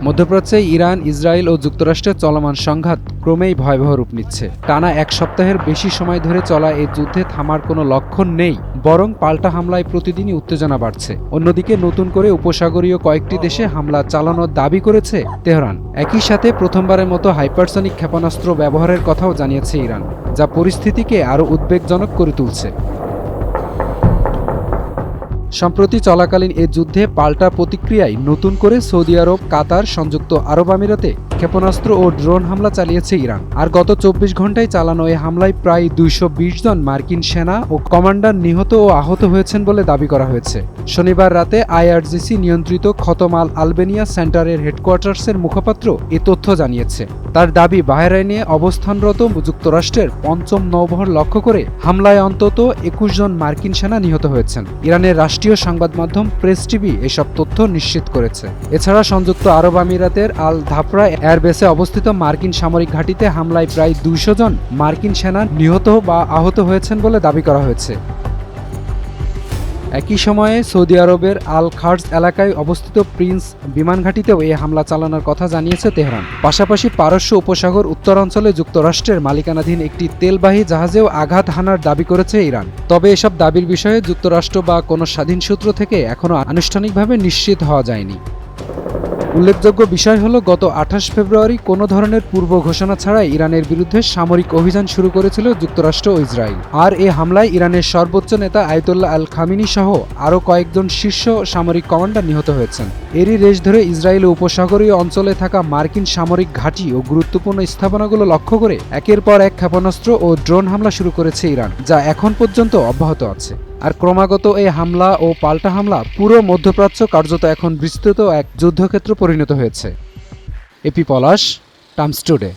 মধ্যপ্রাচ্যে Iran, Israel ও যুক্তরাষ্ট্রের চলমান সংঘাত ক্রমেই ভয়াবহ রূপ নিচ্ছে। টানা এক সপ্তাহের বেশি সময় ধরে চলা এই যুদ্ধে থামার কোনো লক্ষণ নেই, বরং পাল্টা হামলায় প্রতিদিনই উত্তেজনা বাড়ছে। অন্যদিকে নতুন করে উপসাগরীয় কয়েকটি দেশে হামলা চালানোর দাবি করেছে তেহরান। একই সাথে প্রথমবারের মতো হাইপারসনিক ক্ষেপণাস্ত্র ব্যবহারের কথাও জানিয়েছে ইরান, যা পরিস্থিতিকে আরও উদ্বেগজনক করে তুলছে। সম্প্রতি চলাকালীন এ যুদ্ধে পাল্টা প্রতিক্রিয়ায় নতুন করে সৌদি আরব, কাতার, সংযুক্ত আরব আমিরাতে ক্ষেপণাস্ত্র ও ড্রোন হামলা চালিয়েছে ইরান। আর গত ২৪ ঘণ্টায় চালানো এই হামলায় প্রায় ২২০ জন মার্কিন সেনা ও কমান্ডার নিহত ও আহত হয়েছেন বলে দাবি করা হয়েছে। শনিবার রাতে আইআরজিসি নিয়ন্ত্রিত খতম আল আলবেনিয়া সেন্টারের হেডকোয়ার্টার্সের মুখপাত্র এ তথ্য জানিয়েছে। তার দাবি, বাহরাইনে অবস্থানরত যুক্তরাষ্ট্রের পঞ্চম নৌবহর লক্ষ্য করে হামলায় অন্তত ২১ জন মার্কিন সেনা নিহত হয়েছেন। ইরানের রাষ্ট্রীয় সংবাদ মাধ্যম প্রেস টিভি এসব তথ্য নিশ্চিত করেছে। এছাড়া সংযুক্ত আরব আমিরাতের আল ধাফরা এয়ারবেসে অবস্থিত মার্কিন সামরিক ঘাঁটিতে হামলায় প্রায় ২০০ জন মার্কিন সেনা নিহত বা আহত হয়েছেন বলে দাবি করা হয়েছে। একই সময়ে সৌদি আরবের আল খার্জ এলাকায় অবস্থিত প্রিন্স বিমান ঘাঁটিতেও এই হামলা চালানোর কথা জানিয়েছে তেহরান। পাশাপাশি পারস্য উপসাগর উত্তরাঞ্চলে যুক্তরাষ্ট্রের মালিকানাধীন একটি তেলবাহী জাহাজেও আঘাত হানার দাবি করেছে ইরান। তবে এসব দাবির বিষয়ে যুক্তরাষ্ট্র বা কোনো স্বাধীন সূত্র থেকে এখনও আনুষ্ঠানিকভাবে নিশ্চিত হওয়া যায়নি। উল্লেখযোগ্য বিষয় হলো, গত ২৮ ফেব্রুয়ারি কোনো ধরনের পূর্ব ঘোষণা ছাড়াই ইরানের বিরুদ্ধে সামরিক অভিযান শুরু করেছিল যুক্তরাষ্ট্র ও ইসরায়েল। আর এ হামলায় ইরানের সর্বোচ্চ নেতা আয়াতুল্লাহ আল খামিনি সহ আরও কয়েকজন শীর্ষ সামরিক কমান্ডার নিহত হয়েছেন। এরই রেশ ধরে ইসরায়েল উপসাগরীয় অঞ্চলে থাকা মার্কিন সামরিক ঘাঁটি ও গুরুত্বপূর্ণ স্থাপনাগুলো লক্ষ্য করে একের পর এক ক্ষেপণাস্ত্র ও ড্রোন হামলা শুরু করেছে ইরান, যা এখন পর্যন্ত অব্যাহত আছে। আর ক্রমাগত এই হামলা ও পাল্টা হামলা পুরো মধ্যপ্রাচ্য কার্যত এখন বিস্তৃত এক যুদ্ধক্ষেত্র পরিণত হয়েছে। এপি পলাশ, টাইমস টুডে।